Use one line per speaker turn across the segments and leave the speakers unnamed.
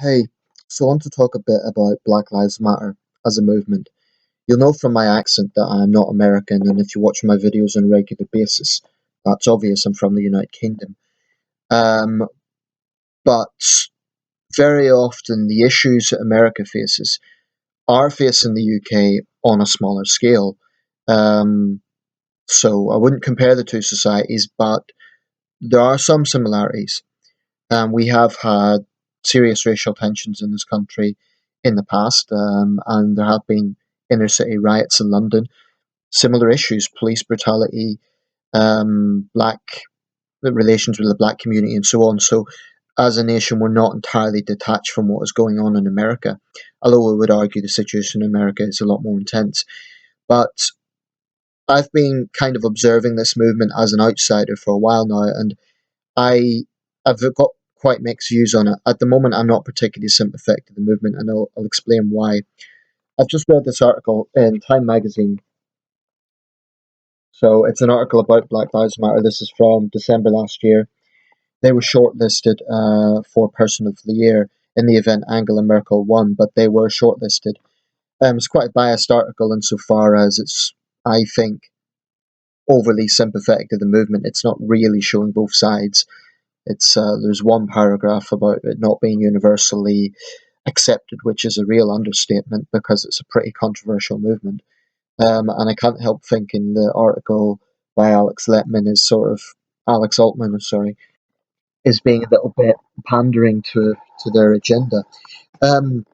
Hey, so I want to talk a bit about Black Lives Matter as a movement. You'll know from my accent that I'm not American, and if you watch my videos on a regular basis, that's obvious I'm from the United Kingdom. Um, but very often the issues that America faces are faced in the UK on a smaller scale. Um, so I wouldn't compare the two societies, but there are some similarities. We have had serious racial tensions in this country in the past, and there have been inner city riots in London. Similar issues, police brutality, black relations with the black community, and so on. So, as a nation, we're not entirely detached from what is going on in America, although I would argue the situation in America is a lot more intense. But I've been kind of observing this movement as an outsider for a while now, and I have got quite mixed views on it. At the moment, I'm not particularly sympathetic to the movement, and I'll explain why. I've just read this article in Time magazine. So it's an article about Black Lives Matter. This is from December last year. They were shortlisted for Person of the Year in the event Angela Merkel won, but they were shortlisted. It's quite a biased article insofar as it's, I think, overly sympathetic to the movement. It's not really showing both sides. It's there's one paragraph about it not being universally accepted, which is a real understatement because it's a pretty controversial movement. And I can't help thinking the article by Alex Altman, sorry, is being a little bit pandering to their agenda. Um,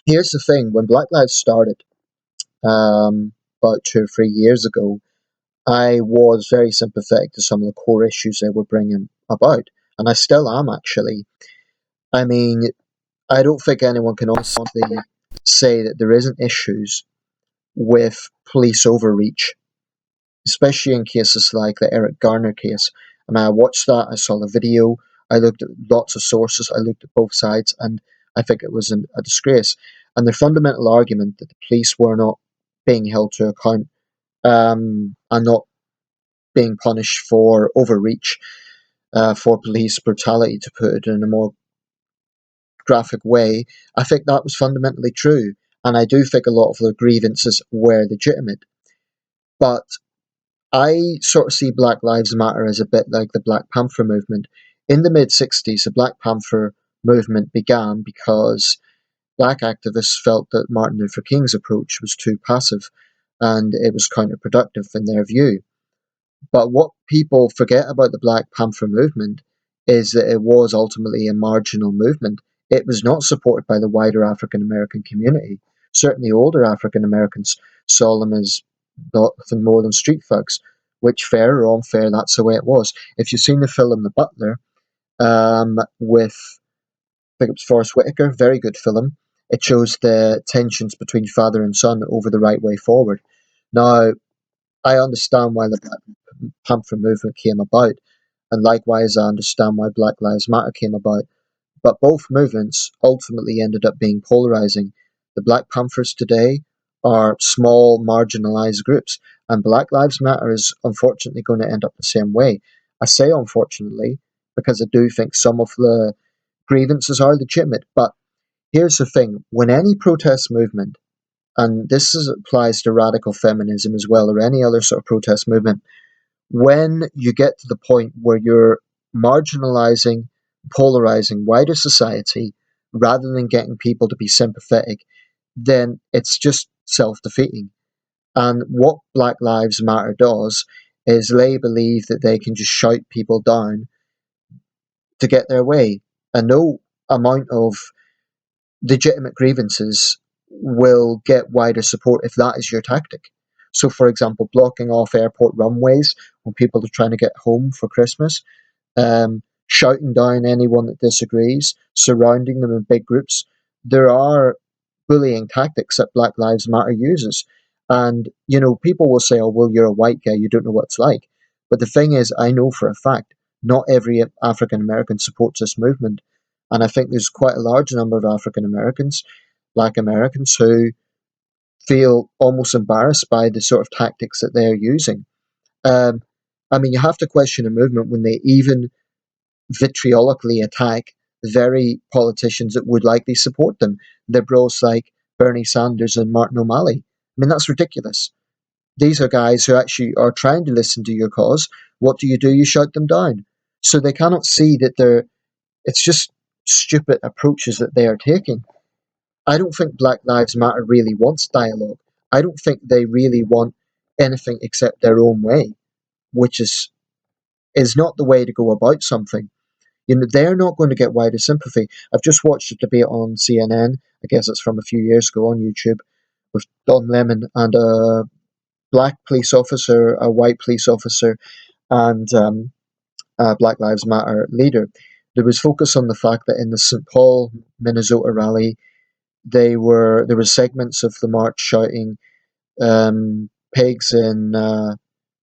Here's the thing: when Black Lives started about 2 or 3 years ago, I was very sympathetic to some of the core issues they were bringing about, and I still am actually. I mean, I don't think anyone can honestly say that there isn't issues with police overreach, especially in cases like the Eric Garner case. I mean, I watched that, I saw the video, I looked at lots of sources, I looked at both sides, and I think it was a disgrace. And their fundamental argument that the police were not being held to account and not being punished for overreach, for police brutality, to put it in a more graphic way, I think that was fundamentally true. And I do think a lot of the grievances were legitimate. But I sort of see Black Lives Matter as a bit like the Black Panther movement. In the mid 60s, the Black Panther movement began because black activists felt that Martin Luther King's approach was too passive and it was counterproductive in their view. But what people forget about the Black Panther movement is that it was ultimately a marginal movement. It was not supported by the wider African American community. Certainly, older African Americans saw them as nothing more than street thugs, which, fair or unfair, that's the way it was. If you've seen the film The Butler, with, I think it was Forrest Whitaker, very good film, it shows the tensions between father and son over the right way forward. Now, I understand why the Black Panther movement came about, and likewise, I understand why Black Lives Matter came about. But both movements ultimately ended up being polarizing. The Black Panthers today are small, marginalized groups, and Black Lives Matter is unfortunately going to end up the same way. I say unfortunately because I do think some of the grievances are legitimate. But here's the thing: when any protest movement, and applies to radical feminism as well, or any other sort of protest movement, when you get to the point where you're marginalizing, polarizing wider society rather than getting people to be sympathetic, then it's just self defeating. And what Black Lives Matter does is they believe that they can just shout people down to get their way. And no amount of legitimate grievances will get wider support if that is your tactic. So, for example, blocking off airport runways when people are trying to get home for Christmas, shouting down anyone that disagrees, surrounding them in big groups. There are bullying tactics that Black Lives Matter uses. And, people will say, oh, well, you're a white guy, you don't know what it's like. But the thing is, I know for a fact, not every African American supports this movement. And I think there's quite a large number of African Americans, Black Americans, who feel almost embarrassed by the sort of tactics that they're using. Um, I mean, you have to question a movement when they even vitriolically attack very politicians that would likely support them. Liberals like Bernie Sanders and Martin O'Malley. I mean, that's ridiculous. These are guys who actually are trying to listen to your cause. What do? You shut them down. So they cannot see that it's just stupid approaches that they are taking. I don't think Black Lives Matter really wants dialogue. I don't think they really want anything except their own way, which is not the way to go about something. You know, they're not going to get wider sympathy. I've just watched a debate on CNN. I guess it's from a few years ago on YouTube with Don Lemon and a black police officer, a white police officer, and a Black Lives Matter leader. There was focus on the fact that in the St. Paul, Minnesota rally, there were segments of the march shouting um, pigs in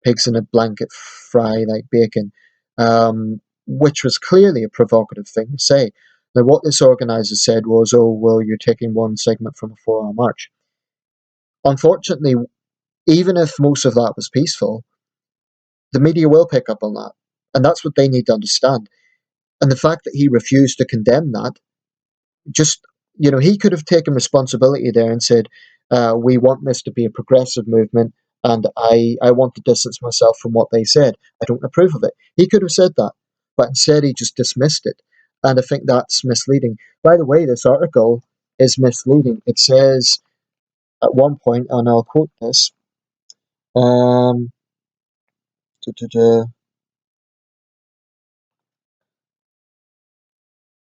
pigs in a blanket fry like bacon, which was clearly a provocative thing to say. Now, what this organizer said was, "Oh, well, you're taking one segment from a 4 hour march." Unfortunately, even if most of that was peaceful, the media will pick up on that, and that's what they need to understand. And the fact that he refused to condemn that, just he could have taken responsibility there and said, "We want this to be a progressive movement, and I want to distance myself from what they said. I don't approve of it." He could have said that, but instead he just dismissed it, and I think that's misleading. By the way, this article is misleading. It says at one point, and I'll quote this. Um, duh, duh, duh.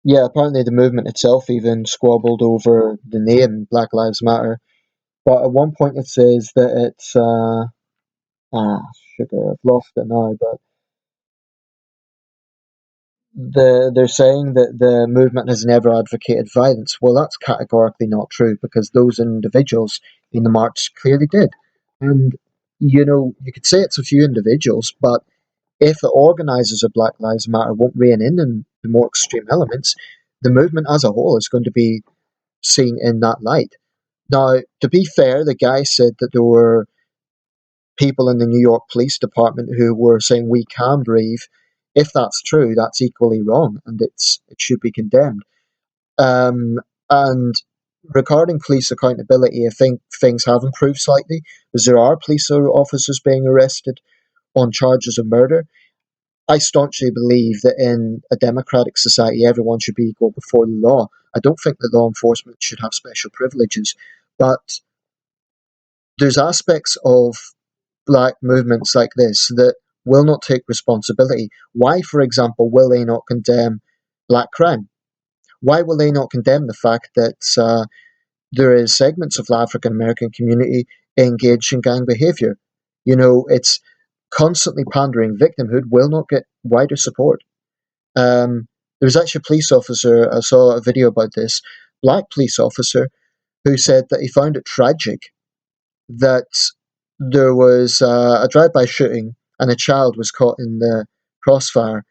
Yeah, apparently the movement itself even squabbled over the name Black Lives Matter. But at one point it says that it's sugar, I've lost it now, but they're saying that the movement has never advocated violence. Well, that's categorically not true because those individuals in the march clearly did. And you could say it's a few individuals, but if the organisers of Black Lives Matter won't rein in the more extreme elements, the movement as a whole is going to be seen in that light. Now, to be fair, the guy said that there were people in the New York Police Department who were saying we can breathe. If that's true, that's equally wrong, and it should be condemned. And regarding police accountability, I think things have improved slightly because there are police officers being arrested on charges of murder. I staunchly believe that in a democratic society, everyone should be equal before the law. I don't think that law enforcement should have special privileges, but there's aspects of black movements like this that will not take responsibility. Why, for example, will they not condemn black crime? Why will they not condemn the fact that there is segments of the African American community engaged in gang behavior? It's constantly pandering victimhood will not get wider support. There was actually a police officer, I saw a video about this, black police officer, who said that he found it tragic that there was a drive-by shooting and a child was caught in the crossfire.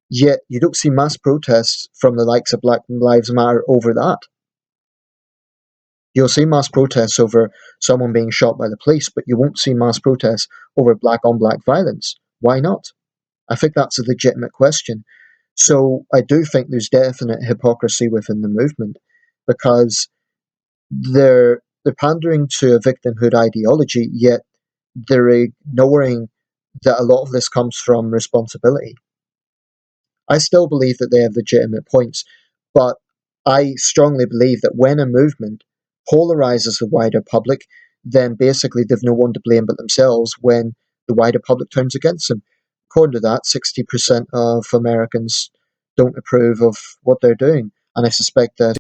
Yet you don't see mass protests from the likes of Black Lives Matter over that. You'll see mass protests over someone being shot by the police, but you won't see mass protests over black on black violence. Why not? I think that's a legitimate question. So I do think there's definite hypocrisy within the movement because they're pandering to a victimhood ideology, yet they're ignoring that a lot of this comes from responsibility. I still believe that they have legitimate points, but I strongly believe that when a movement polarizes the wider public, then basically they've no one to blame but themselves when the wider public turns against them. According to that, 60% of Americans don't approve of what they're doing, and I suspect that